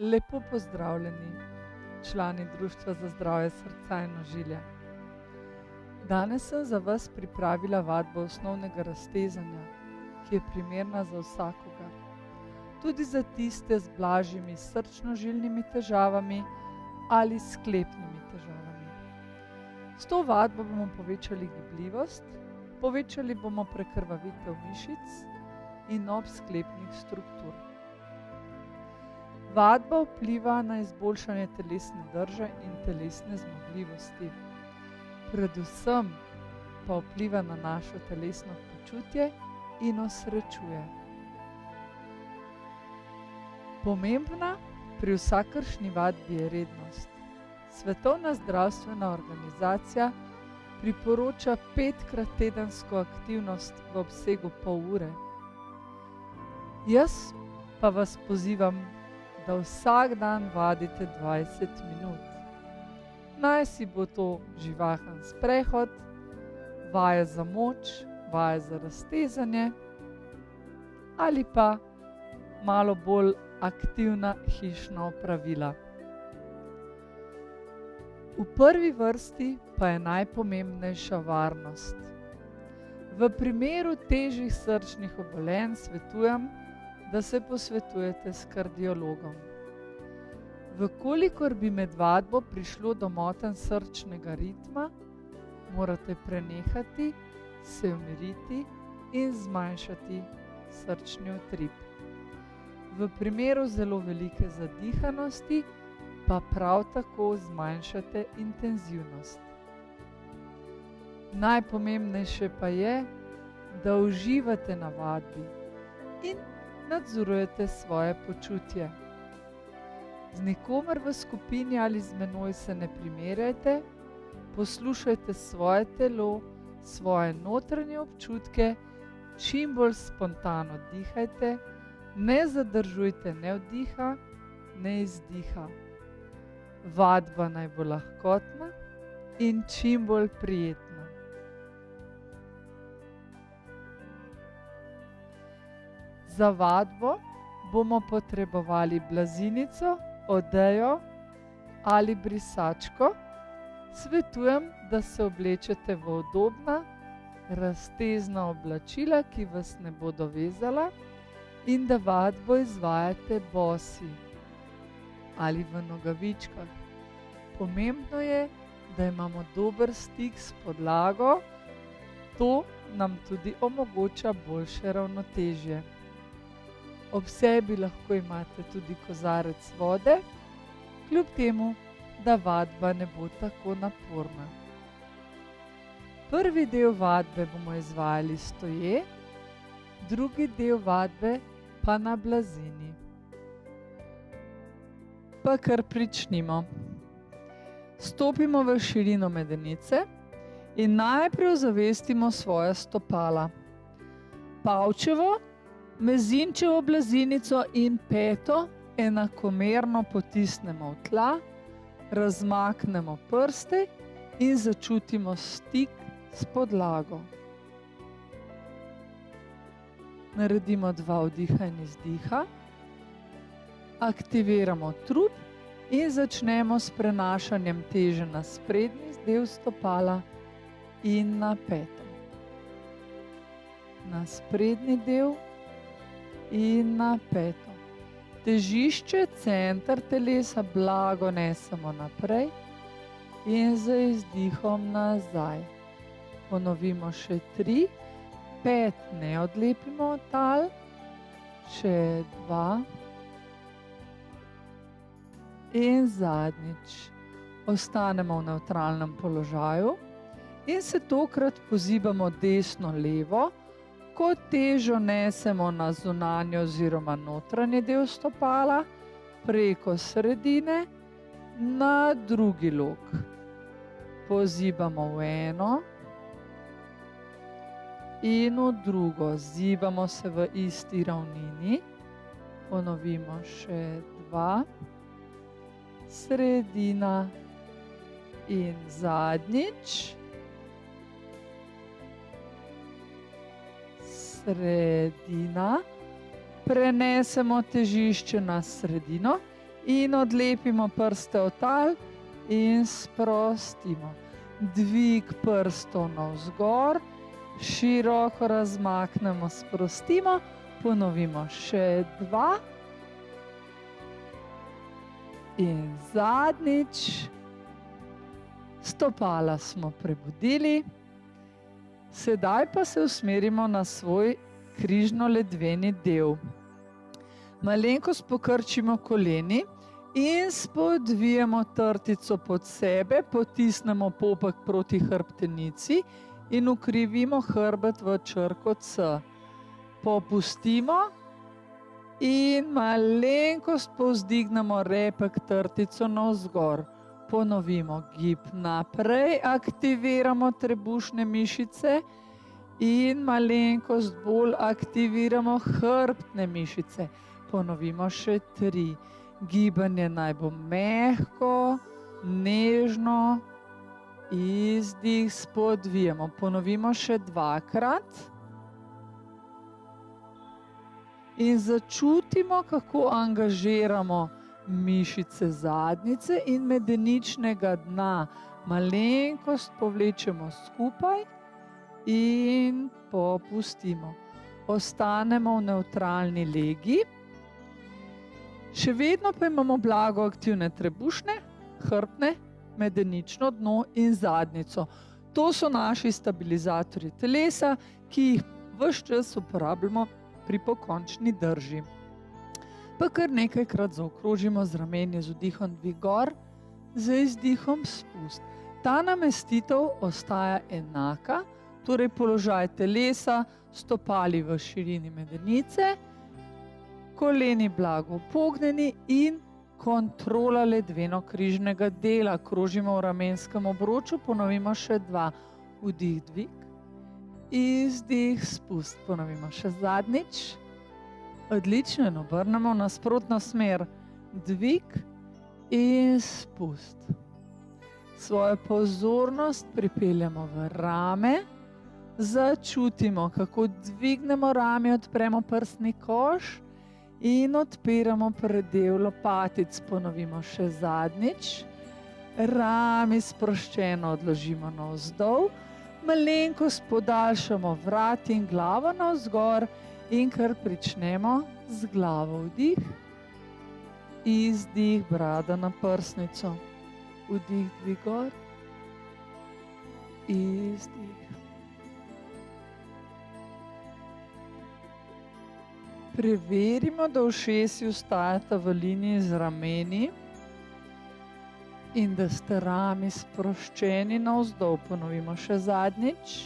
Lepo pozdravljeni, člani Društva za zdravje srca in ožilja. Danes sem za vas pripravila vadbo osnovnega raztezanja, ki je primerna za vsakogar. Tudi za tiste z blažjimi srčno-žilnimi težavami ali sklepnimi težavami. S to vadbo bomo povečali gibljivost, povečali bomo prekrvavitev mišic in obsklepnih struktur. Vadba vpliva na izboljšanje telesne drže in telesne zmogljivosti. Predvsem pa vpliva na našo telesno počutje in osrečuje. Pomembna pri vsakršni vadbi je rednost. Svetovna zdravstvena organizacija priporoča 5-krat tedensko aktivnost v obsegu pol ure. Jaz pa vas pozivam, da vsak dan vadite 20 minut. Naj si bo to živahen sprehod, vaja za moč, vaja za raztezanje ali pa malo bolj aktivna hišna opravila. V prvi vrsti pa je najpomembnejša varnost. V primeru težjih srčnih obolenj svetujem, da se posvetujete s kardiologom. Vkolikor bi med vadbo prišlo do motenj srčnega ritma, morate prenehati, se umiriti in zmanjšati srčni utrip. V primeru zelo velike zadihanosti pa prav tako zmanjšate intenzivnost. Najpomembnejše pa je, da uživate na vadbi in nadzorujete svoje počutje. Z nikomer v skupini ali z menoj se ne primerjajte, poslušajte svoje telo, svoje notranje občutke, čim bolj spontano dihajte, ne zadržujte ne vdiha, ne izdiha. Vadba naj bo lahkotna in čim bolj prijetna. Za vadbo bomo potrebovali blazinico, odejo ali brisačko. Svetujem, da se oblečete v udobna, raztezna oblačila, ki vas ne bodo vezala, in da vadbo izvajate bosi ali v nogavičkah. Pomembno je, da imamo dober stik s podlago, to nam tudi omogoča boljše ravnotežje. Ob sebi lahko imate tudi kozarec vode, kljub temu, da vadba ne bo tako naporna. Prvi del vadbe bomo izvajali stoje, drugi del vadbe pa na blazini. Pa kar pričnimo. Stopimo v širino medenice in najprej ozavestimo svoja stopala. Pavčevo, mezinčevo blazinico in peto enakomerno potisnemo v tla, razmaknemo prste in začutimo stik s podlago. Naredimo 2 vdiha in izdiha, aktiviramo trup in začnemo s prenašanjem teže na sprednji del stopala in na peto. Na sprednji del in na peto. Težišče, center telesa blago nesemo naprej in z izdihom nazaj. Ponovimo še 3, 5 ne odlepimo od tal, še 2 in zadnjič. Ostanemo v nevtralnem položaju in se tokrat pozibamo desno-levo, ko težo nesemo na zunanji oziroma notranji del stopala, preko sredine na drugi lok. Pozibamo v eno in v drugo. Zibamo se v isti ravnini. Ponovimo še 2. Sredina in zadnjič. Sredina, prenesemo težišče na sredino in odlepimo prste od tal in sprostimo. Dvig prstov navzgor, široko razmaknemo, sprostimo, ponovimo še 2 in zadnjič. Stopala smo prebudili, sedaj pa se usmerimo na svoj križno-ledveni del. Malenkost pokrčimo koleni in spodvijemo trtico pod sebe, potisnemo popek proti hrbtenici in ukrivimo hrbet v črko C. Popustimo in malenkost povzdignemo repek trtico navzgor. Ponovimo gib naprej, aktiviramo trebušne mišice in malenkost bolj aktiviramo hrbtne mišice. Ponovimo še 3. Gibanje naj bo mehko, nežno, izdih, spodvijamo. Ponovimo še 2-krat. In začutimo, kako angažiramo mišice zadnjice in medeničnega dna. Malenkost povlečemo skupaj in popustimo. Ostanemo v nevtralni legi. Še vedno pa imamo blago aktivne trebušne, hrbtne, medenično dno in zadnjico. To so naši stabilizatorji telesa, ki jih ves čas uporabljamo pri pokončni drži. Pa kar nekajkrat zaokrožimo z rameni, z vdihom dvig gor, z izdihom spust. Ta namestitev ostaja enaka, torej položaj telesa, stopali v širini medenice, koleni blago pognjeni in kontrola ledveno-križnega dela. Krožimo v ramenskem obroču, ponovimo še 2. Vdih, dvig, izdih, spust. Ponovimo še zadnjič. Odlično, in obrnemo v nasprotno smer. Dvig in spust. Svojo pozornost pripeljemo v rame. Začutimo, kako dvignemo rame, odpremo prsni koš in odpiramo predel lopatic. Ponovimo še zadnjič. Rami sproščeno odložimo navzdol. Malenkost podaljšamo vrat in glavo navzgor. In kar pričnemo z glavo. Vdih, izdih, brada na prsnico. Vdih, dvig gor, izdih. Preverimo, da ušesi ostajata v liniji z rameni in da ste rami sproščeni navzdol. Ponovimo še zadnjič.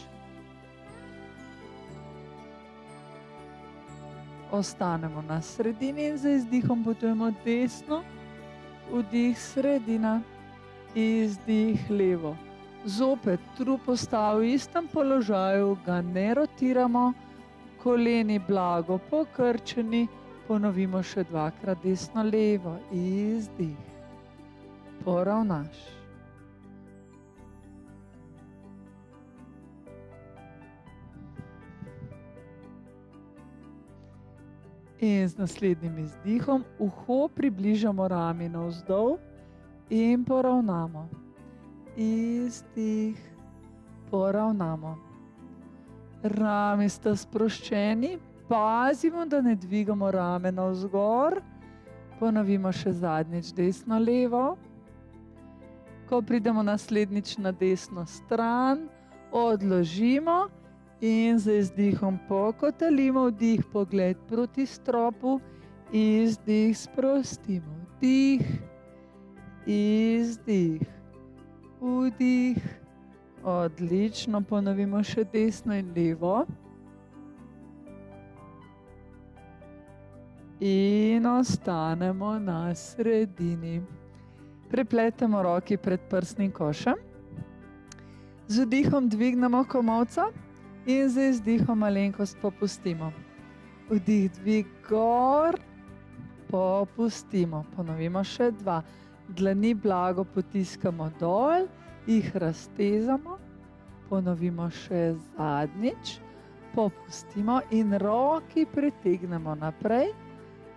Ostanemo na sredini in za izdihom potujemo desno, vdih sredina, izdih levo. Zopet trup ostaja v istem položaju, ga ne rotiramo, koleni blago pokrčeni, ponovimo še 2-krat desno, levo, izdih, poravnaš. In z naslednjim izdihom uho približamo rami navzdol in poravnamo. Izdih, poravnamo. Rami sta sproščeni, pazimo, da ne dvigamo rame navzgor. Ponovimo še zadnjič desno, levo. Ko pridemo naslednjič na desno stran, odložimo. In z izdihom pokotalimo, vdih, pogled proti stropu, izdih, sprostimo, vdih, izdih, vdih, odlično, ponovimo še desno in levo. In ostanemo na sredini. Prepletemo roki pred prsnim košem. Z vdihom dvignemo komolca. In z izdihom malenkost popustimo. Vdih, dvig gor, popustimo. Ponovimo še 2. Dlani blago potiskamo dol, jih raztezamo. Ponovimo še zadnjič. Popustimo in roki pritegnemo naprej.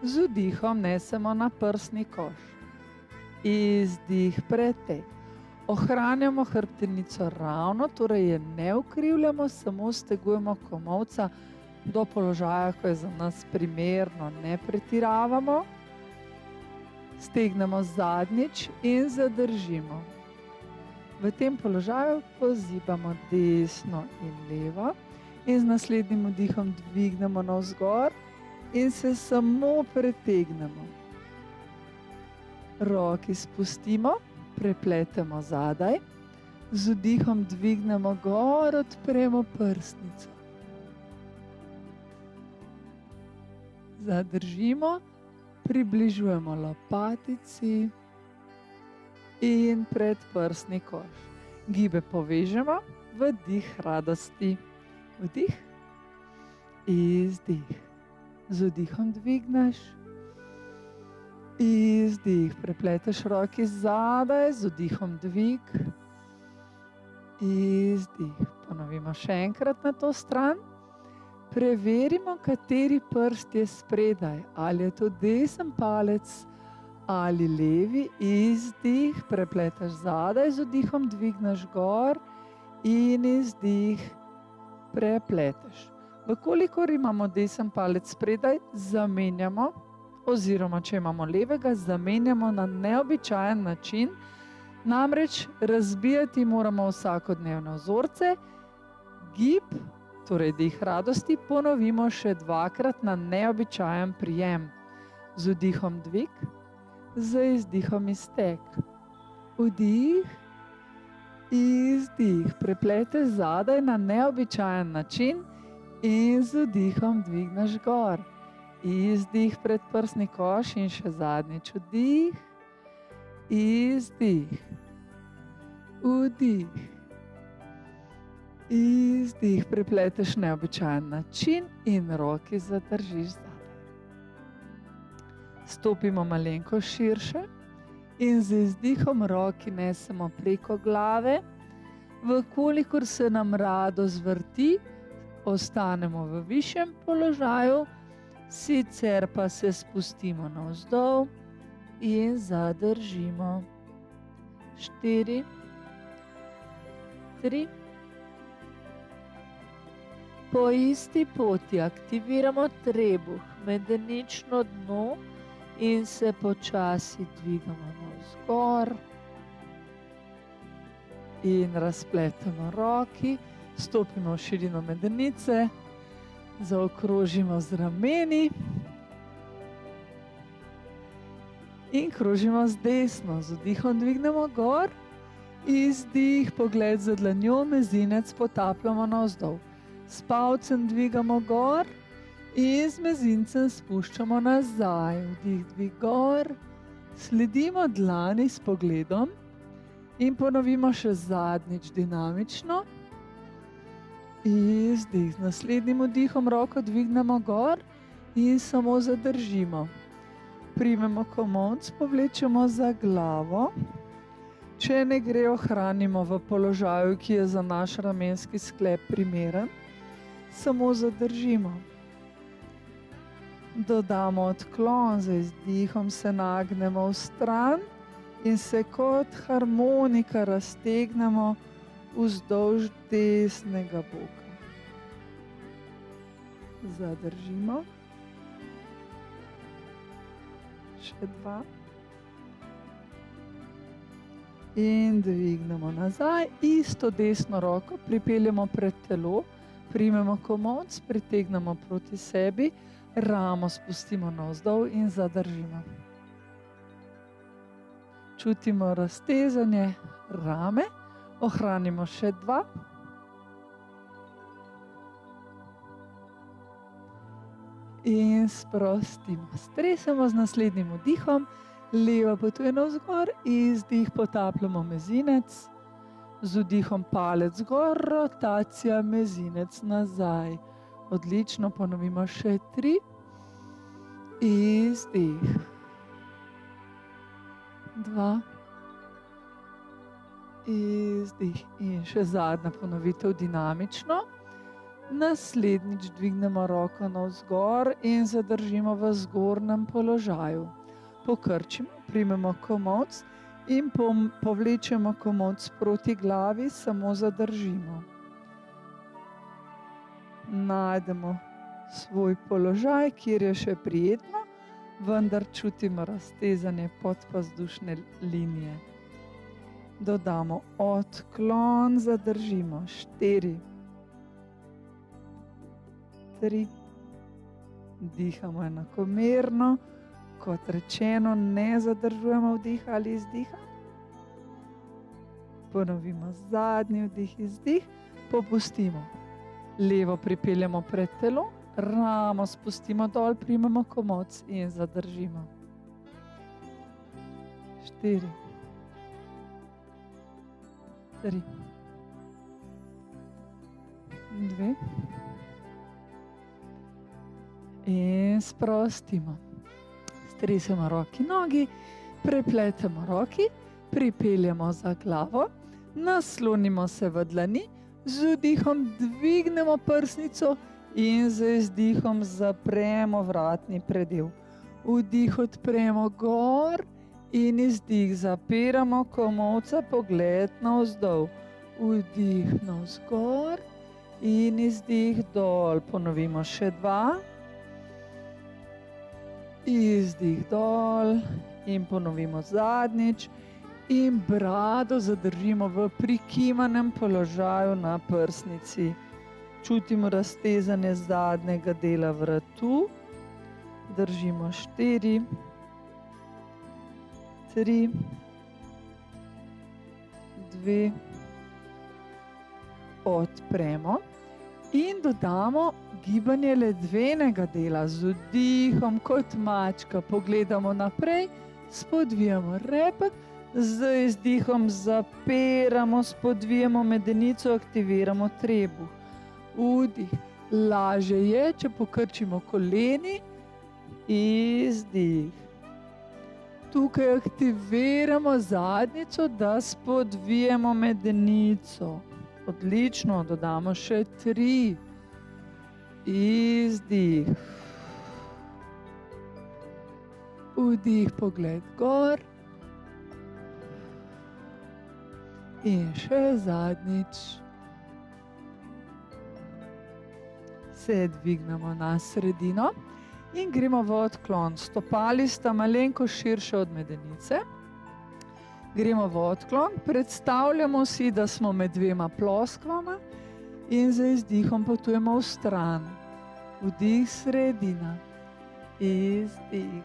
Z vdihom nesemo na prsni koš. Izdih, preteg. Ohranjamo hrbtenico ravno, torej je ne ukrivljamo, samo stegujemo komolca do položaja, ko je za nas primerno, ne pretiravamo. Stegnemo zadnjič in zadržimo. V tem položaju pozibamo desno in levo in z naslednjim vdihom dvignemo navzgor in se samo pretegnemo. Roki spustimo, prepletemo zadaj, z vdihom dvignemo gor, odpremo prsnico. Zadržimo, približujemo lopatici in predprsni koš. Gibe povežemo, vdih radosti. Vdih, izdih. Z vdihom dvigneš, izdih. Prepleteš roki zadaj, z vdihom dvig, izdih. Ponovimo še enkrat na to stran. Preverimo, kateri prst je spredaj. Ali je to desen palec ali levi. Izdih, prepletaš zadaj, z vdihom dvigneš gor in izdih, prepleteš. Vkolikor imamo desen palec spredaj, zamenjamo, oziroma če imamo levega, zamenjamo na neobičajen način. Namreč razbijati moramo vsakodnevne vzorce. Gib, torej dih radosti, ponovimo še dvakrat na neobičajen prijem. Z vdihom dvig, z izdihom izteg. Vdih, izdih. Prepleteš zadaj na neobičajen način in z vdihom dvigneš gor. Izdih, predprsni koš in še zadnjič vdih, izdih, vdih, izdih. Prepleteš neobičajen način in roki zadržiš zadaj. Stopimo malenko širše in z izdihom roki nesemo preko glave. Vkolikor se nam radost vrti, ostanemo v višjem položaju, sicer pa se spustimo navzdol in zadržimo. 4, 3. Po isti poti aktiviramo trebuh, medenično dno in se počasi dvigamo navzgor in razpletemo roki, stopimo v širino medenice, zaokrožimo z rameni in krožimo z desno. Z vdihom dvignemo gor, izdih, pogled za dlanjo, mezinec potapljamo navzdol. S palcem dvigamo gor in z mezincem spuščamo nazaj. Vdih, dvig gor, sledimo dlani s pogledom in ponovimo še zadnjič dinamično. Izdih, z naslednjim vdihom roko dvignemo gor in samo zadržimo. Primemo komolc, povlečemo za glavo. Če ne gre, ohranimo v položaju, ki je za naš ramenski sklep primeren. Samo zadržimo. Dodamo odklon, z izdihom se nagnemo v stran in se kot harmonika raztegnemo vzdolž desnega boka. Zadržimo. Še 2. In dvignemo nazaj. Isto desno roko pripeljemo pred telo, primemo komolc, pritegnemo proti sebi, ramo spustimo navzdol in zadržimo. Čutimo raztezanje rame, ohranimo še 2. In sprostimo. Stresemo z naslednjim vdihom, leva potuje navzgor, izdih, potapljamo mezinec, z vdihom palec gor, rotacija, mezinec nazaj. Odlično, ponovimo še 3. Izdih. 2. Izdih. In še zadnja ponovitev dinamično. Naslednjič dvignemo roko navzgor in zadržimo v zgornjem položaju. Pokrčimo, primemo komolc in povlečemo komolc proti glavi, samo zadržimo. Najdemo svoj položaj, kjer je še prijetno, vendar čutimo raztezanje podpazdušne linije. Dodamo odklon, zadržimo 4, 3, dihamo enakomerno, kot rečeno, ne zadržujemo vdiha ali izdiha. Ponovimo zadnji vdih, izdih, popustimo. Levo pripeljemo pred telo, ramo spustimo dol, primemo komolc in zadržimo. 4, 3, 2 in sprostimo. Stresemo roki, nogi, prepletemo roki, pripeljemo za glavo, naslonimo se v dlani, z vdihom dvignemo prsnico in z izdihom zapremo vratni predel. Vdih odpremo gor in izdih zapiramo komolca, pogled navzdol. Vdih navzgor in izdih dol. Ponovimo še 2. Izdih dol in ponovimo zadnjič. In brado zadržimo v prikimanem položaju na prsnici. Čutimo raztezanje zadnjega dela vratu. Držimo 4, 3, 2, odpremo in dodamo gibanje ledvenega dela z vdihom kot mačka. Pogledamo naprej, spodvijamo repet, z izdihom zapiramo, spodvijamo medenico, aktiviramo trebuh. Vdih. Lažje je, če pokrčimo koleni. Izdih. Tukaj aktiviramo zadnjico, da spodvijemo medenico. Odlično, dodamo še 3. Izdih. Vdih, pogled gor. In še zadnjič. Se dvignemo na sredino in gremo v odklon. Stopali sta malenko širše od medenice. Gremo v odklon, predstavljamo si, da smo med dvema ploskvama in z izdihom potujemo v stran. Vdih, sredina. Izdih.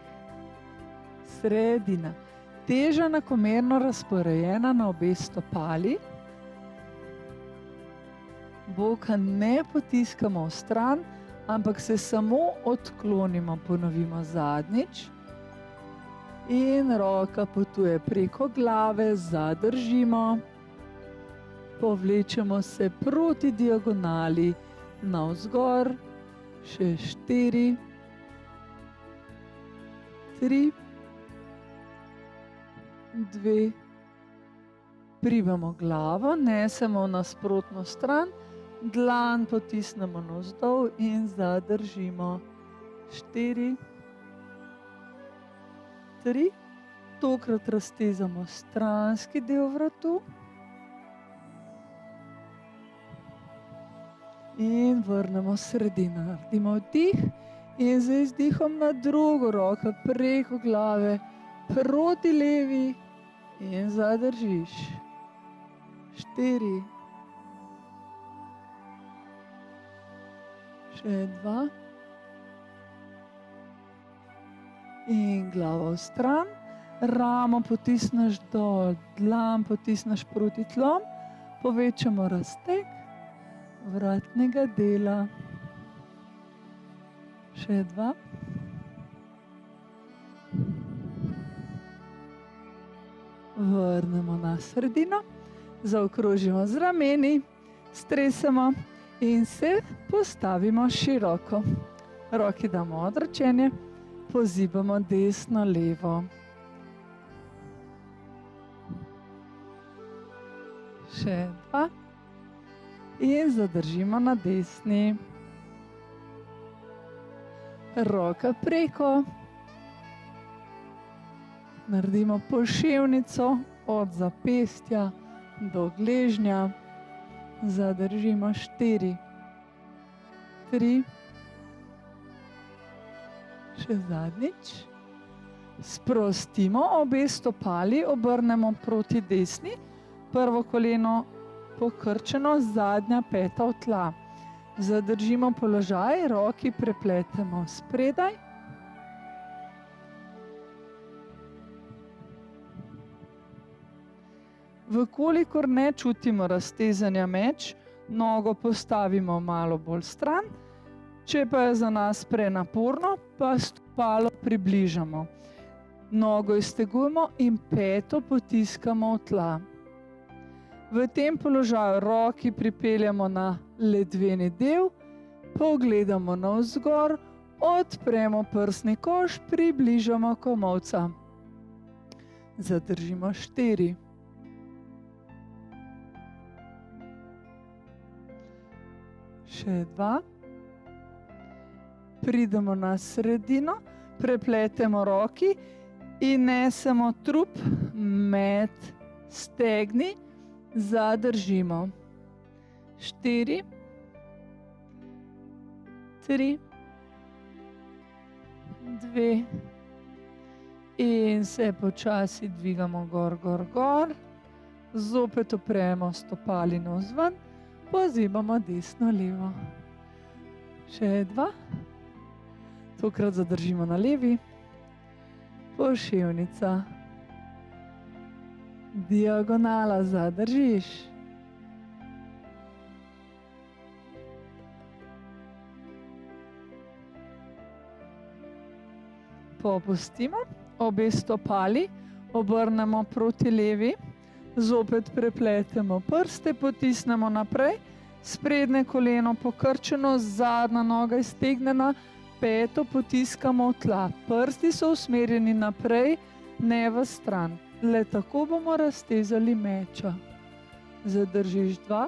Sredina. Teža enakomerno razporejena na obe stopali. Boka ne potiskamo v stran, ampak se samo odklonimo. Ponovimo zadnjič. In roka potuje preko glave, zadržimo. Povlečemo se proti diagonali navzgor. Še 4, 3, 2, primemo glavo, nesemo v nasprotno stran, dlan potisnemo navzdol in zadržimo. 4, 3, tokrat raztezamo stranski del vratu in vrnemo sredino. Naredimo vdih in z izdihom na drugo roko preko glave proti levi in zadržiš. 4, še 2 in glavo v stran, ramo potisneš dol, dlan potisneš proti tlom, povečamo razteg vratnega dela. Še 2. Vrnemo na sredino, zaokrožimo z rameni, stresemo in se postavimo široko. Roki damo odročenje, pozibamo desno, levo. Še 2. in zadržimo na desni. Roka preko. Naredimo poševnico od zapestja do gležnja. Zadržimo 4, 3. Še zadnjič. Sprostimo obe stopali, obrnemo proti desni. Prvo koleno pokrčeno, zadnja peta v tla. Zadržimo položaj, roki prepletemo spredaj. Vkolikor ne čutimo raztezanja meč, nogo postavimo malo bolj stran. Če pa je za nas prenaporno, pa stopalo približamo. Nogo iztegujemo in peto potiskamo v tla. V tem položaju roki pripeljamo na ledveni del, pogledamo navzgor, odpremo prsni koš, približamo komolca. Zadržimo 4. Še 2. Pridemo na sredino, prepletemo roki in nesemo trup med stegni, zadržimo. 4, 3, 2 in se počasi dvigamo gor, gor, gor. Zopet opremo stopali navzven, pozibamo desno, levo. Še 2. Tokrat zadržimo na levi. Poševnica. Diagonala, zadržiš. Popustimo, obe stopali obrnemo proti levi, zopet prepletemo prste, potisnemo naprej, sprednje koleno pokrčeno, zadnja noga iztegnjena, peto potiskamo v tla. Prsti so usmerjeni naprej, ne v stran. Le tako bomo raztezali meča. Zadržiš 2.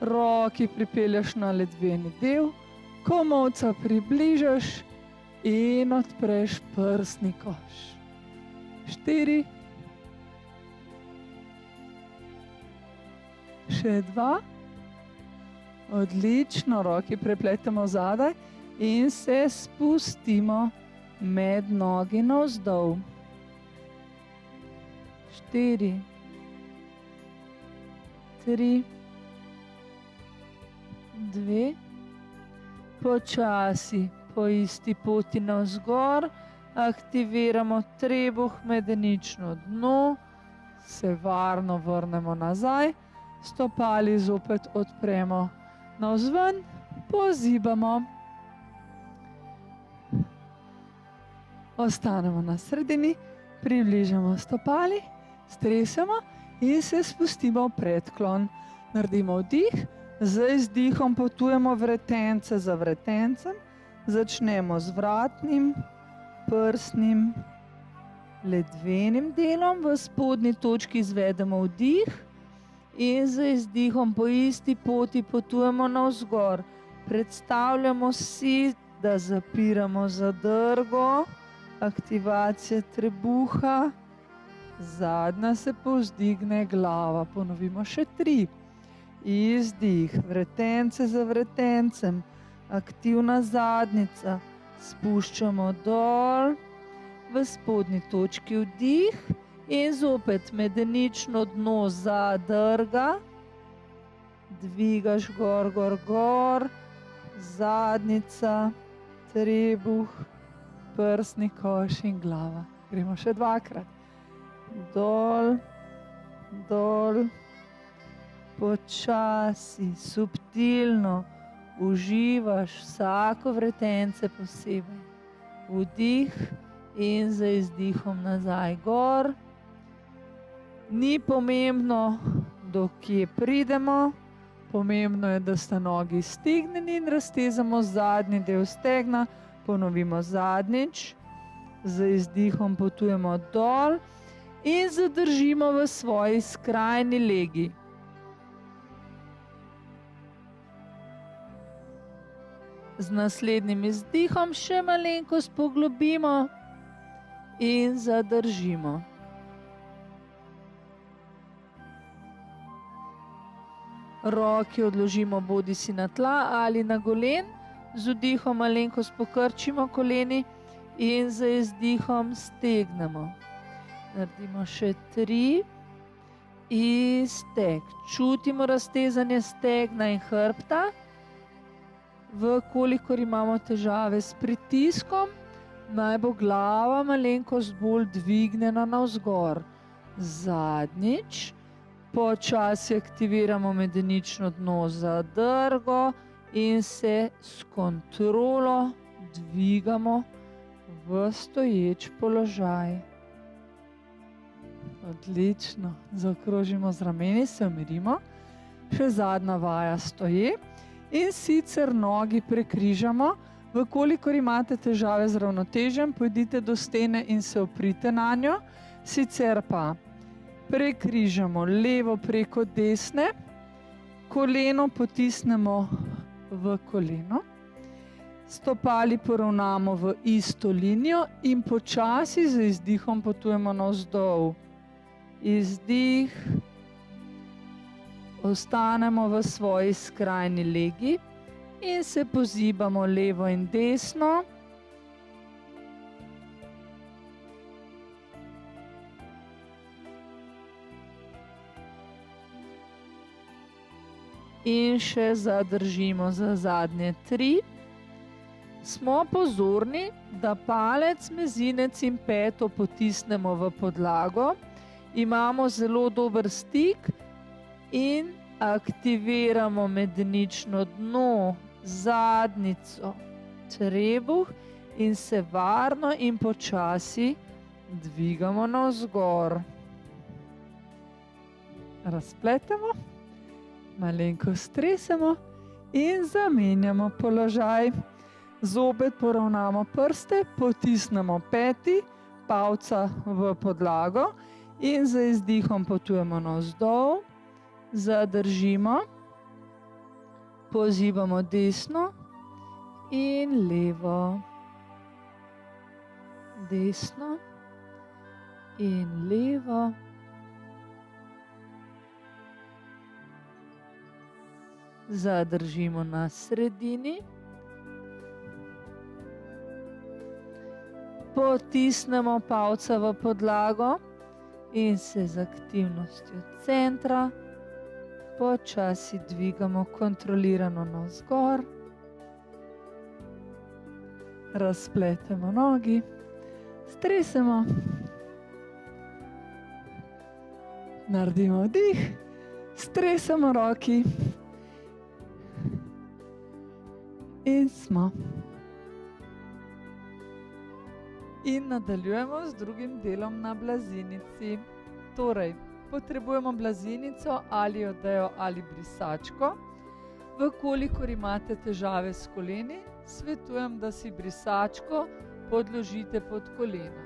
Roki pripelješ na ledveni del, komolca približaš in odpreš prsni koš. 4. Še 2. Odlično, roki prepletemo zadaj in se spustimo med nogi navzdol. 4, 3, 2. Počasi po isti poti navzgor aktiviramo trebuh, medenično dno, se varno vrnemo nazaj, stopali zopet odpremo navzven, pozibamo. Ostanemo na sredini, približamo stopali, stresemo in se spustimo v predklon. Naredimo vdih, z izdihom potujemo vretence za vretencem, začnemo z vratnim, prsnim, ledvenim delom, v spodnji točki izvedemo vdih in z izdihom po isti poti potujemo navzgor. Predstavljamo si, da zapiramo zadrgo, aktivacija trebuha, zadnja se povzdigne glava. Ponovimo še 3. Izdih, vretence za vretencem, aktivna zadnjica, spuščamo dol, v spodnji točki vdih in zopet medenično dno zadrga, dvigaš gor, gor, gor, zadnjica, trebuh, prsni koš in glava. Gremo še 2-krat. Dol, dol, počasi, subtilno uživaš vsako vretence posebej. Vdih in za izdihom nazaj gor. Ni pomembno, do kje pridemo, pomembno je, da sta nogi iztegnjeni in raztezamo zadnji del stegna. Ponovimo zadnjič, z izdihom potujemo dol in zadržimo v svoji skrajni legi. Z naslednjim izdihom še malenkost poglobimo in zadržimo. Roki odložimo bodisi na tla ali na golen, z vdihom malenkost pokrčimo koleni in z izdihom stegnemo. Naredimo še 3. Iztek. Čutimo raztezanje stegna in hrbta. Vkolikor imamo težave s pritiskom, naj bo glava malenkost bolj dvignjena navzgor. Zadnjič. Počasi aktiviramo medenično dno zadrgo in se s kontrolo dvigamo v stoječ položaj. Odlično. Zaokrožimo z rameni, se umirimo. Še zadnja vaja stoje. In sicer nogi prekrižamo. Vkolikor imate težave z ravnotežjem, pojdite do stene in se oprite na njo. Sicer pa prekrižamo levo preko desne, koleno potisnemo v koleno, stopali poravnamo v isto linijo in počasi z izdihom potujemo navzdol. Izdih. Ostanemo v svoji skrajni legi in se pozibamo levo in desno. In še zadržimo za zadnje 3. Smo pozorni, da palec, mezinec in peto potisnemo v podlago. Imamo zelo dober stik in aktiviramo medenično dno, zadnjico, trebuh in se varno in počasi dvigamo navzgor. Razpletemo, malenkost stresemo in zamenjamo položaj. Zopet poravnamo prste, potisnemo peti, palca v podlago in z izdihom potujemo navzdol. Zadržimo, pozibamo desno in levo, desno in levo. Zadržimo na sredini, potisnemo palca v podlago in se z aktivnostjo centra počasi dvigamo kontrolirano navzgor. Razpletemo nogi, stresemo, naredimo vdih, stresemo roki in smo. In nadaljujemo z drugim delom na blazinici. Torej, potrebujemo blazinico ali odejo ali brisačko. Vkolikor imate težave s koleni, svetujem, da si brisačko podložite pod kolena.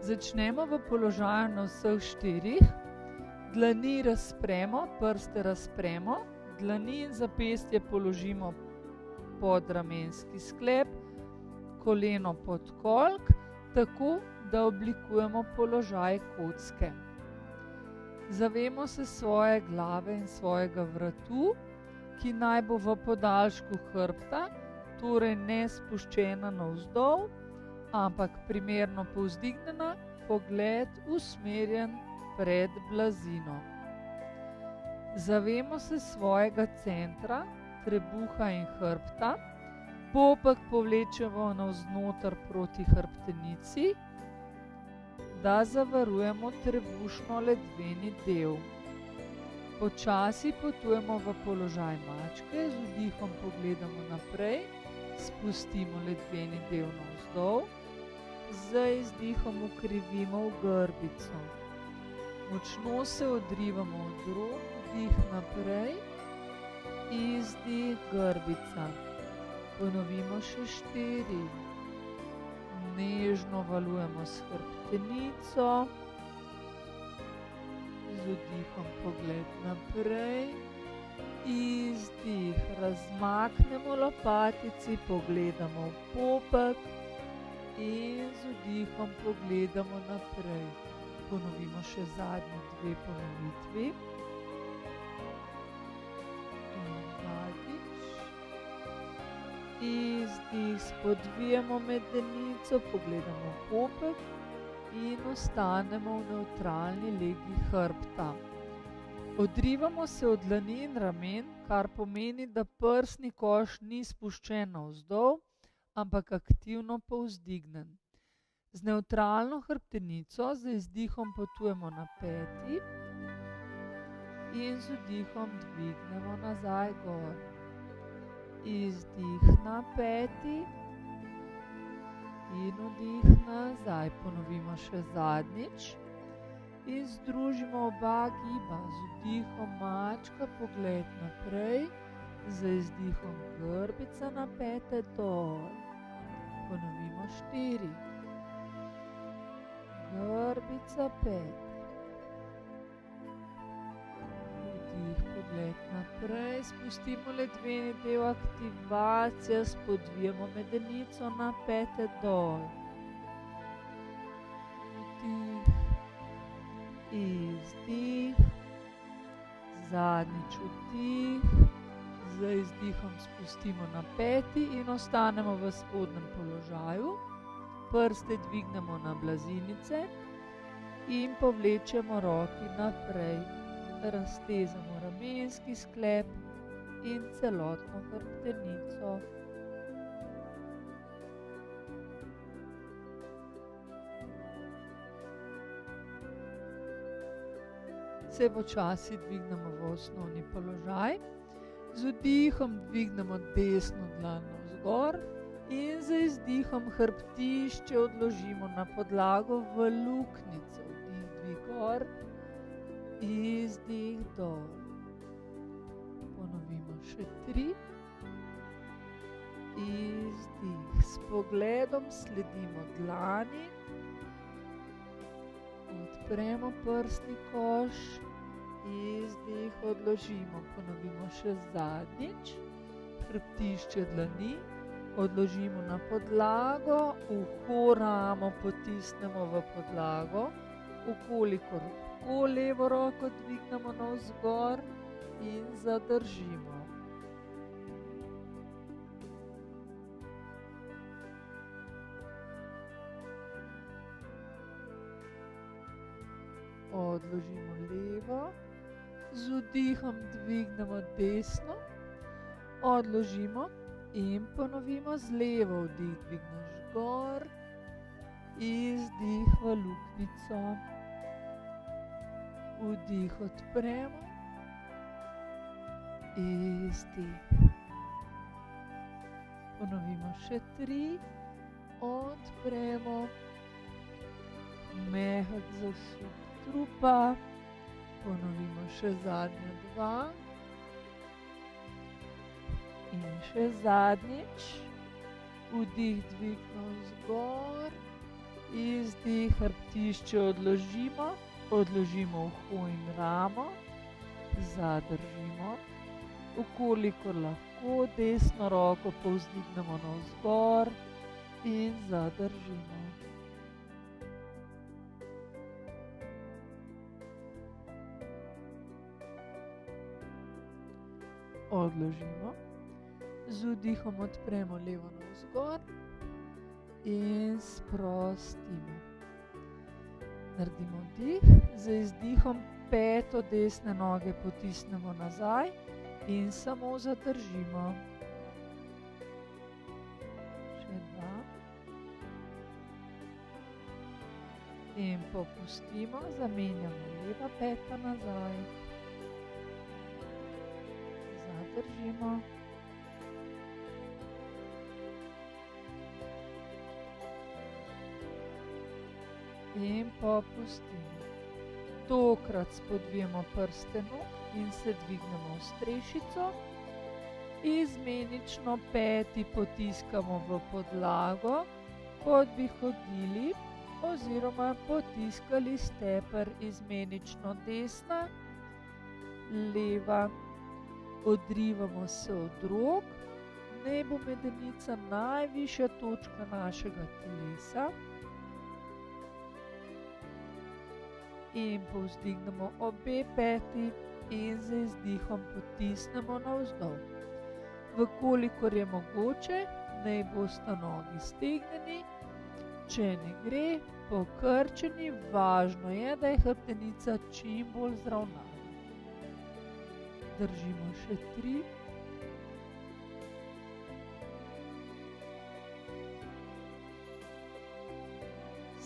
Začnemo v položaju na vseh 4. Dlani razpremo, prste razpremo, dlani in zapestje položimo pod ramenski sklep, koleno pod kolk, tako da oblikujemo položaj kocke. Zavemo se svoje glave in svojega vratu, ki naj bo v podaljšku hrbta, torej ne spuščena navzdol, ampak primerno povzdignjena, pogled usmerjen pred blazino. Zavemo se svojega centra, trebuha in hrbta, popek povlečemo navznoter proti hrbtenici, da zavarujemo trebušno ledveni del. Počasi potujemo v položaj mačke, z vdihom pogledamo naprej, spustimo ledveni del navzdol, z izdihom ukrivimo v grbico. Močno se odrivamo od rok, vdih naprej, izdih grbica. Ponovimo še 4. Nežno valujemo s hrbtenico, z vdihom pogled naprej, izdih, razmaknemo lopatici, pogledamo v popek in z vdihom pogledamo naprej. Ponovimo še zadnji 2 ponovitvi. In zadnjič. Izdih, spodvijamo medenico, pogledamo v popek in ostanemo v nevtralni legi hrbta. Odrivamo se od dlani in ramen, kar pomeni, da prsni koš ni spuščen navzdol, ampak aktivno povzdignen. Z nevtralno hrbtenico z izdihom potujemo na peti in z vdihom dvignemo nazaj gor. Izdih na peti in vdih nazaj. Ponovimo še zadnjič. In združimo oba giba. Z vdihom mačka, pogled naprej, z izdihom grbica na pete dol. Ponovimo 4. Grbica pete. Vdih, pogled naprej, spustimo ledveni del, aktivacija, spodvijamo medenico na pete dol. Vdih, izdih, zadnjič vdih, z izdihom spustimo na peti in ostanemo v spodnjem položaju. Prste dvignemo na blazinice in povlečemo roki naprej. Raztezamo ramenski sklep in celotno hrbtenico. Se počasi dvignemo v osnovni položaj. Z vdihom dvignemo desno dlan navzgor in z izdihom hrbtišče odložimo na podlago v luknjico. Vdih, dvig gor, izdih dol. Ponovimo še 3. Izdih. S pogledom sledimo dlani. Odpremo prsni koš. Izdih, odložimo. Ponovimo še zadnjič. Hrbtišče dlani odložimo na podlago, uho ramo potisnemo v podlago, ukolikor lahko levo roko dvignemo navzgor in zadržimo. Odložimo levo, z vdihom dvignemo desno, odložimo in ponovimo z levo. Vdih dvigneš gor, izdih v luknjico. Vdih odpremo, izdih. Ponovimo še 3, odpremo, mehak zasuk trupa, ponovimo še zadnja 2. In še zadnjič, vdih dvig navzgor, izdih, hrbtišče odložimo, odložimo uho in ramo, zadržimo, ukolikor lahko desno roko povzdignemo navzgor in zadržimo. Odložimo. Z vdihom odpremo levo navzgor in sprostimo. Naredimo vdih, z izdihom peto desne noge potisnemo nazaj in samo zadržimo. Še 2. In popustimo, zamenjamo leva peta nazaj. Zadržimo. In popustimo. Tokrat spodvijemo prste nog in se dvignemo v strešico. Izmenično peti potiskamo v podlago, kot bi hodili, oziroma potiskali steper izmenično desna, leva. Odrivamo se od rok, naj bo medenica najvišja točka našega telesa. In povzdignemo obe peti in z izdihom potisnemo navzdol. Vkolikor je mogoče, naj bosta nogi stegnjeni, če ne gre, pokrčeni, važno je, da je hrbtenica čim bolj zravnana. Držimo še 3.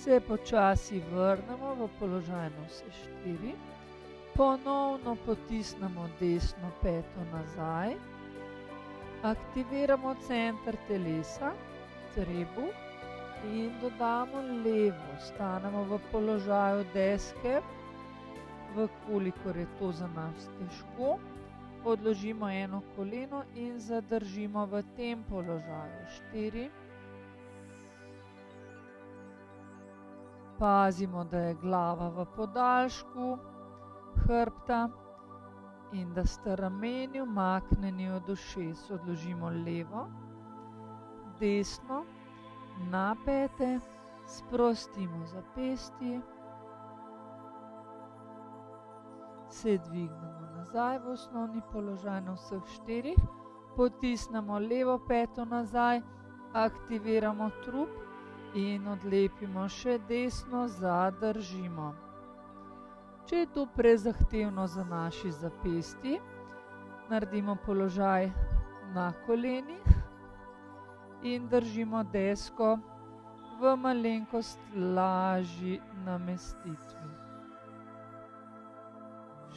Se počasi vrnemo v položaj na vse 4. Ponovno potisnemo desno peto nazaj. Aktiviramo center telesa, trebuh in dodamo levo. Stanemo v položaju deske, vkolikor je to za nas težko. Odložimo eno koleno in zadržimo v tem položaju 4. Pazimo, da je glava v podaljšku hrbta in da sta rameni umaknjeni od ušes. Odložimo levo, desno, na pete, sprostimo zapestje, se dvignemo nazaj v osnovni položaj na vseh 4, potisnemo levo peto nazaj, aktiviramo trup in odlepimo še desno, zadržimo. Če je to prezahtevno za naši zapestji, naredimo položaj na kolenih in držimo desko v malenkost lažji namestitvi.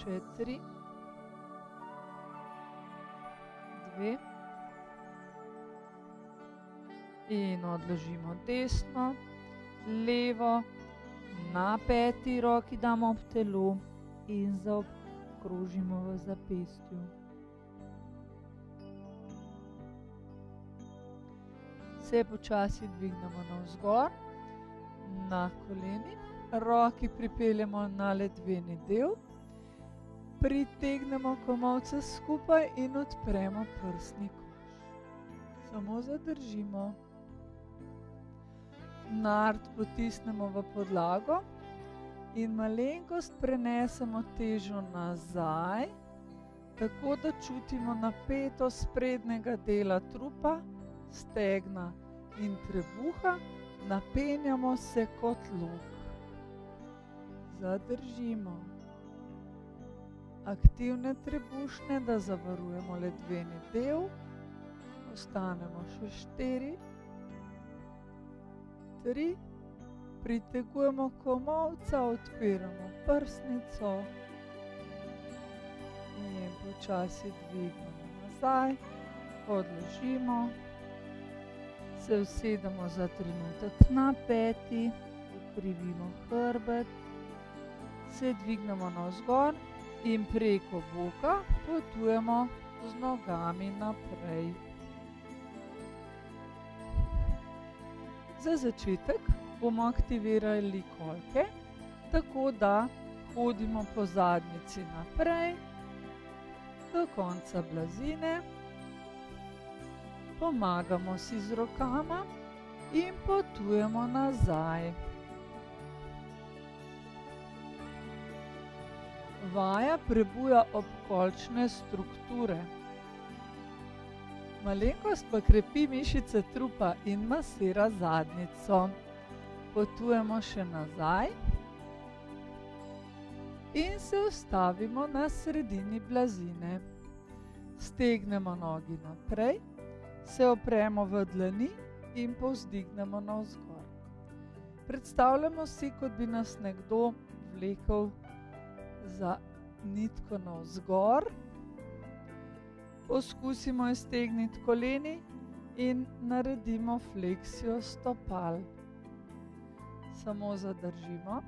Še 3, 2 in odložimo desno, levo, na peti roki damo ob telo in zaokrožimo v zapestju. Se počasi dvignemo navzgor, na koleni, roki pripeljemo na ledveni del, pritegnemo komolce skupaj in odpremo prsni koš. Samo zadržimo. Nard potisnemo v podlago in malenkost prenesemo težo nazaj, tako da čutimo napetost sprednjega dela trupa, stegna in trebuha, napenjamo se kot lok. Zadržimo. Aktivne trebušne, da zavarujemo ledveni del. Ostanemo še 4, 3, pritegujemo komolca, odpiramo prsnico in počasi dvignemo nazaj, odložimo, se usedemo za trenutek na peti, ukrivimo hrbet, se dvignemo navzgor in preko boka potujemo z nogami naprej. Za začetek bomo aktivirali kolke, tako da hodimo po zadnjici naprej do konca blazine, pomagamo si z rokama in potujemo nazaj. Vaja prebuja obkolčne strukture. Malenkost pa krepi mišice trupa in masira zadnjico. Potujemo še nazaj in se ustavimo na sredini blazine. Stegnemo nogi naprej, se opremo v dlani in povzdignemo navzgor. Predstavljamo si, kot bi nas nekdo vlekel za nitko navzgor. Poskusimo iztegniti koleni in naredimo fleksijo stopal. Samo zadržimo.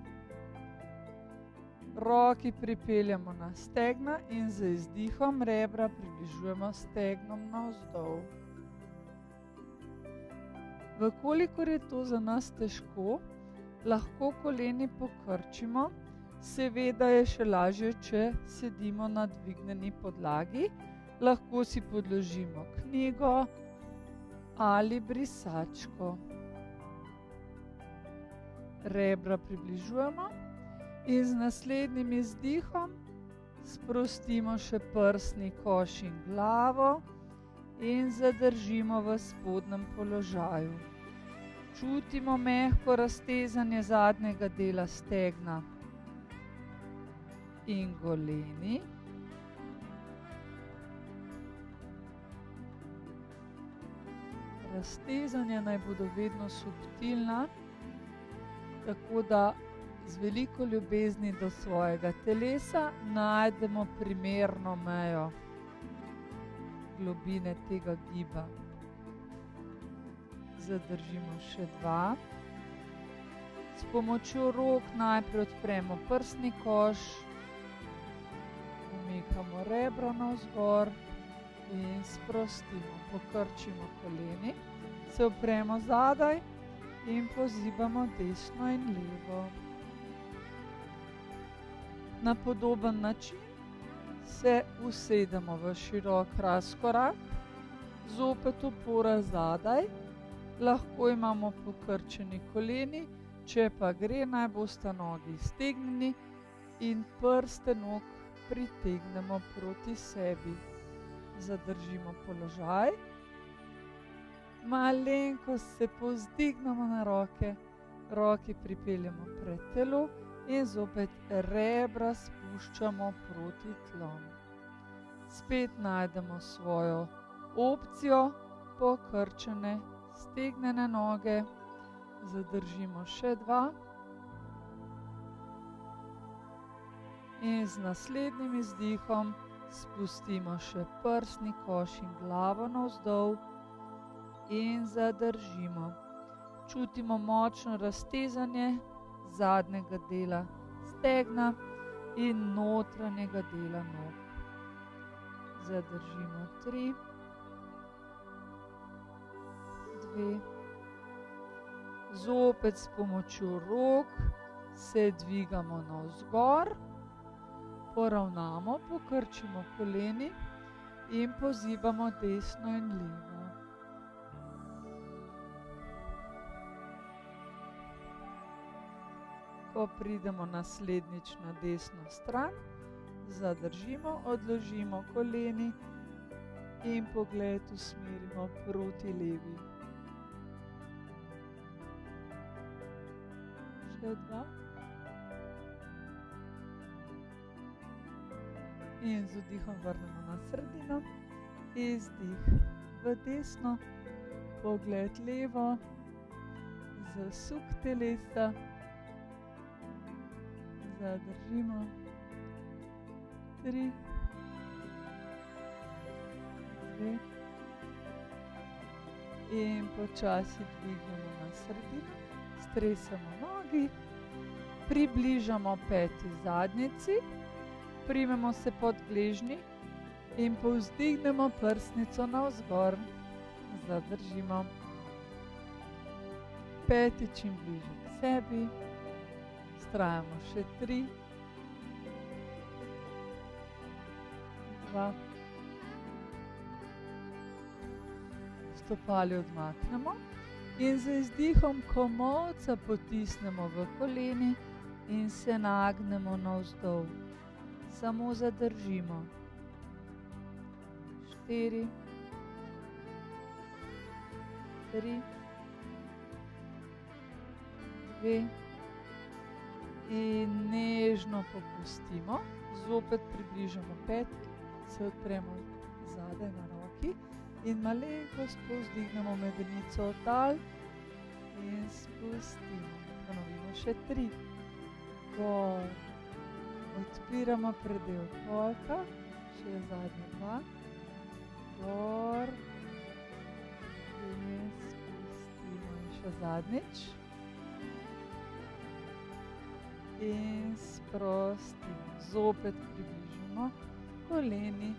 Roki pripeljamo na stegna in z izdihom rebra približujemo stegnom navzdol. Vkolikor je to za nas težko, Lahko koleni pokrčimo, seveda je še lažje, če sedimo na dvignjeni podlagi. Lahko si podložimo knjigo ali brisačko. Rebra približujemo in z naslednjim izdihom sprostimo še prsni koš in glavo in zadržimo v spodnjem položaju. Čutimo mehko raztezanje zadnjega dela stegna in goleni. Raztezanja naj bodo vedno subtilna, tako da z veliko ljubezni do svojega telesa najdemo primerno mejo globine tega giba. Zadržimo še 2. S pomočjo rok najprej odpremo prsni koš, umikamo rebra navzgor in sprostimo. Pokrčimo koleni, se opremo zadaj in pozibamo desno in levo. Na podoben način se usedemo v širok razkorak, zopet opora zadaj, lahko imamo pokrčeni koleni, če pa gre, naj bosta nogi iztegnjeni in prste nog pritegnemo proti sebi. Zadržimo položaj, malenkost se povzdignemo na roke, roki pripeljemo pred telo in zopet rebra spuščamo proti tlom. Spet najdemo svojo opcijo, pokrčene, stegnjene noge, zadržimo še 2 in z naslednjim izdihom spustimo še prsni koš in glavo navzdol in zadržimo. Čutimo močno raztezanje zadnjega dela stegna in notranjega dela nog. Zadržimo 3, 2. Zopet s pomočjo rok se dvigamo navzgor, poravnamo, pokrčimo koleni in pozibamo desno in levo. Ko pridemo naslednjič na desno stran, zadržimo, odložimo koleni in pogled usmerimo proti levi. Še 2. In z vdihom vrnemo na sredino, izdih v desno, pogled levo, zasuk telesa, zadržimo 3, 2 in počasi dvignemo na sredino, stresamo nogi, približamo peti zadnjici, primemo se pod gležnji in povzdignemo prsnico navzgor. Zadržimo. Peti čim bližje k sebi. Vztrajamo še 3, 2. Stopali odmaknemo in z izdihom komolca potisnemo v koleni in se nagnemo navzdol. Samo zadržimo. 4, 3, 2 in nežno popustimo. Zopet približamo peti, se odpremo zadaj na roki in malenkost povzdignemo medenico od tal in spustimo. Ponovimo še 3. Gor. Odpiramo predel kolka, še zadnje 2, gor in spustimo in še zadnjič in sprostimo. Zopet približamo koleni,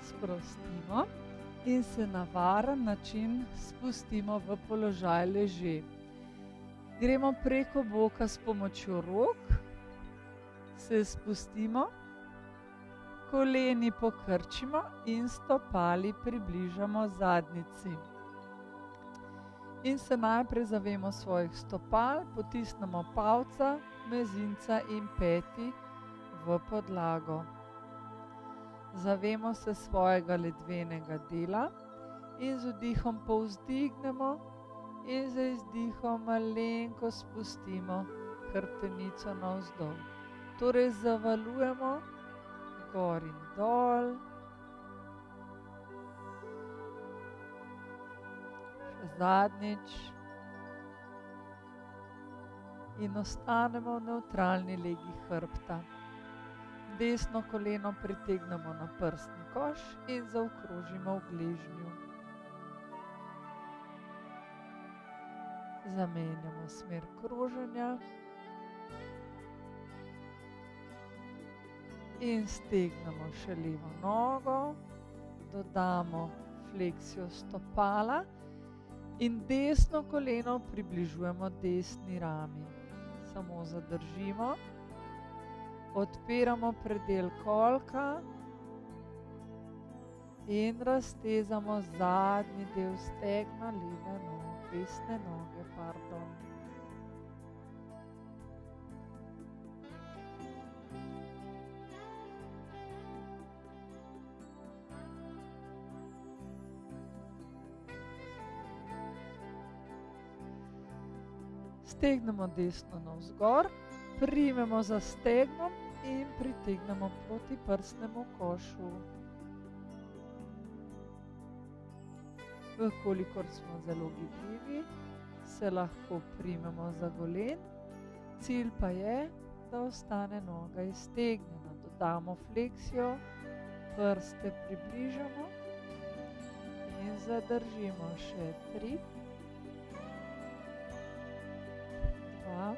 sprostimo in se na varen način spustimo v položaj leže. Gremo preko boka s pomočjo rok, se spustimo, koleni pokrčimo in stopali približamo zadnjici. In se najprej zavemo svojih stopal, potisnemo palca, mezinca in peti v podlago. Zavemo se svojega ledvenega dela in z vdihom povzdignemo in z izdihom malenko spustimo hrbtenico navzdol. Torej zavalujemo gor in dol. Še zadnjič. In ostanemo v nevtralni legi hrbta. Desno koleno pritegnemo na prsni koš in zaokrožimo v gležnju. Zamenjamo smer kroženja. In stegnemo še levo nogo, dodamo fleksijo stopala in desno koleno približujemo desni rami. Samo zadržimo, odpiramo predel kolka in raztezamo zadnji del stegna desne noge. Stegnemo desno navzgor, primemo za stegnom in pritegnemo proti prsnemu košu. Vkolikor smo zelo gibljivi, se lahko primemo za golen. Cilj pa je, da ostane noga iztegnjena. Dodamo fleksijo, prste približamo in zadržimo še 3, 2,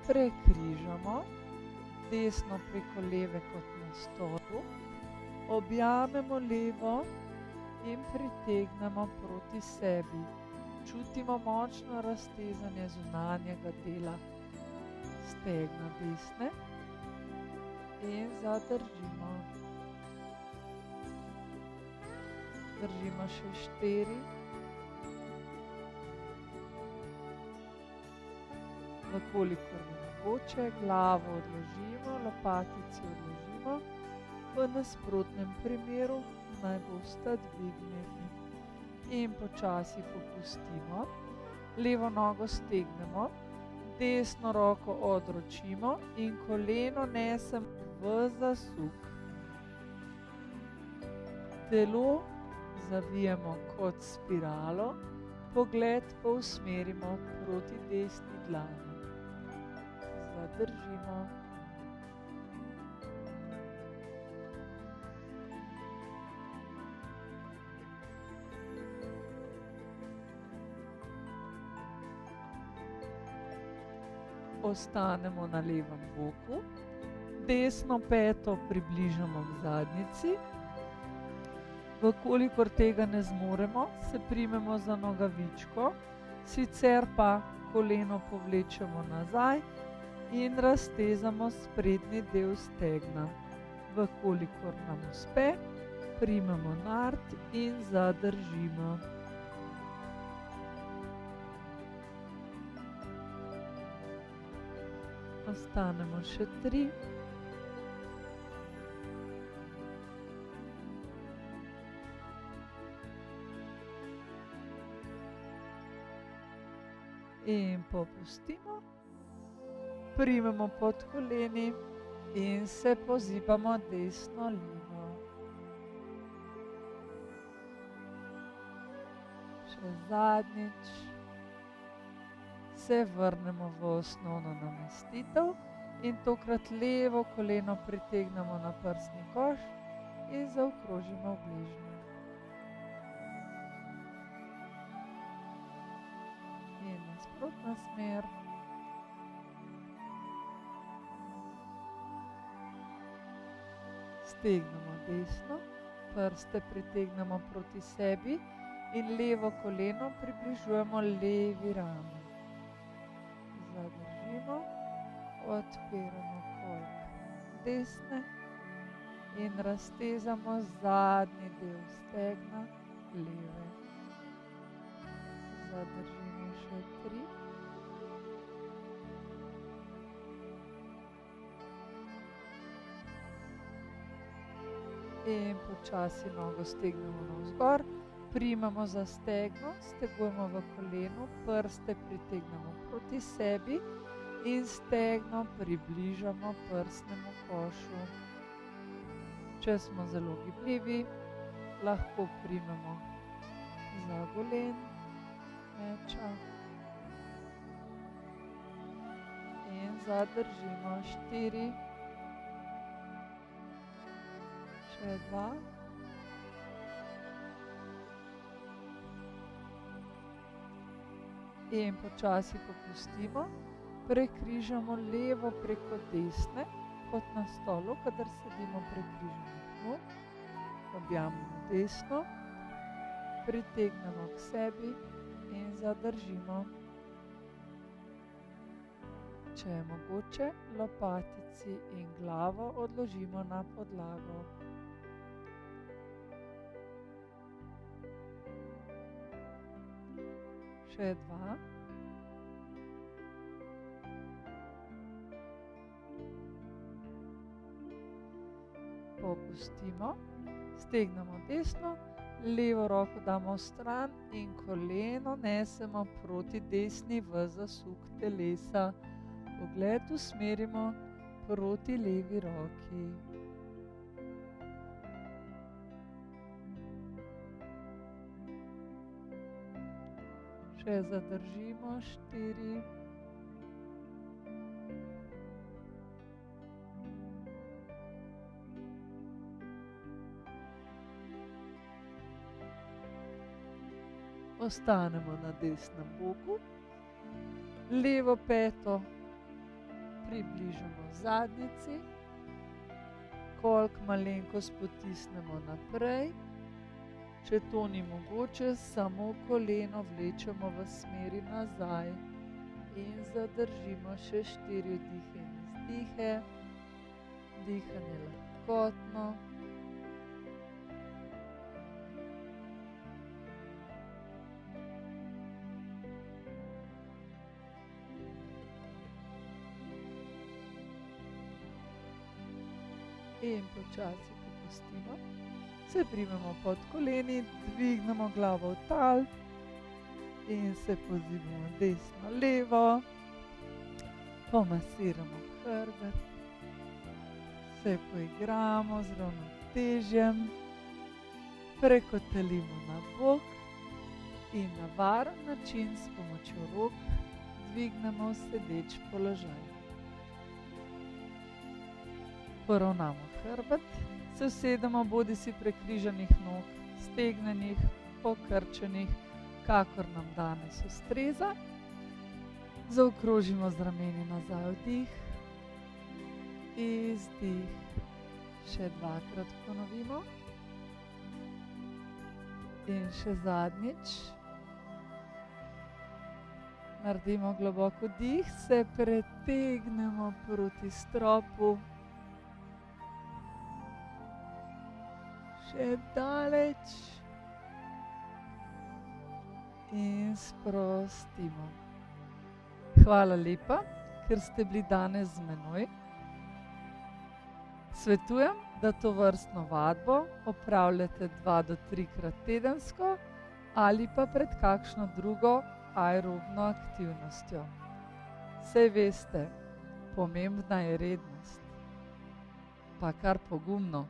prekrižamo, desno preko leve kot na stolu, objamemo levo in pritegnemo proti sebi. Čutimo močno raztezanje zunanjega dela stegna desne in zadržimo. Držimo še 4. Vkolikor je mogoče, glavo odložimo, lopatici odložimo, v nasprotnem primeru naj bosta dvignjeni. In počasi popustimo, levo nogo stegnemo, desno roko odročimo in koleno nesemo v zasuk. Telo zavijemo kot spiralo, pogled pa usmerimo proti desni dlani. Zadržimo. Ostanemo na levem boku, desno peto približamo k zadnjici. Vkolikor tega ne zmoremo, se primemo za nogavičko, sicer pa koleno povlečemo nazaj in raztezamo sprednji del stegna. Vkolikor nam uspe, primemo nart in zadržimo. Ostanemo še 3. In popustimo, primemo pod koleni in se pozibamo desno levo. Še zadnjič. Se vrnemo v osnovno namestitev in tokrat levo koleno pritegnemo na prsni koš in zaokrožimo v gležnju. In nasprotna smer. Stegnemo desno, prste pritegnemo proti sebi in levo koleno približujemo levi rami. Zadržimo, odpiramo kolk desne in raztezamo zadnji del stegna leve. Zadržimo še 3. In počasi nogo stegnemo navzgor, primamo za stegno, stegujemo v kolenu, prste pritegnemo proti sebi in stegno približamo prsnemu košu. Če smo zelo gibljivi, lahko primemo za golen meča in zadržimo 4. Še 2. In počasi popustimo, prekrižamo levo preko desne, kot na stolu, kadar sedimo prekrižanih nog. Objamemo desno, pritegnemo k sebi in zadržimo. Če je mogoče, lopatici in glavo odložimo na podlago. Še 2. Popustimo, stegnemo desno, levo roko damo stran in koleno nesemo proti desni v zasuk telesa. Pogled usmerimo proti levi roki. Še zadržimo 4. Ostanemo na desnem boku, levo peto približamo zadnjici, kolk malenkost potisnemo naprej. Če to ni mogoče, samo koleno vlečemo v smeri nazaj in zadržimo še 4 vdihe in izdihe. Dihanje lahkotno. In počasi popustimo. Se primemo pod koleni, dvignemo glavo v tal in se pozivamo desno, levo. Pomasiramo hrbet. Se poigramo z ravnotežjem. Prekotalimo na bok in na varen način s pomočjo rok dvignemo sedeč položaj. Poravnamo hrbet, se usedemo bodisi prekrižanih nog, stegnenih, pokrčenih, kakor nam danes ustreza. Zaokrožimo z rameni nazaj, vdih, izdih. Še 2-krat ponovimo. In še zadnjič. Naredimo globok vdih, se pretegnemo proti stropu. Še daleč in sprostimo. Hvala lepa, ker ste bili danes z menoj. Svetujem, da tovrstno vadbo opravljate 2 do 3-krat tedensko ali pa pred kakšno drugo aerobno aktivnostjo. Saj veste, pomembna je rednost. Pa kar pogumno.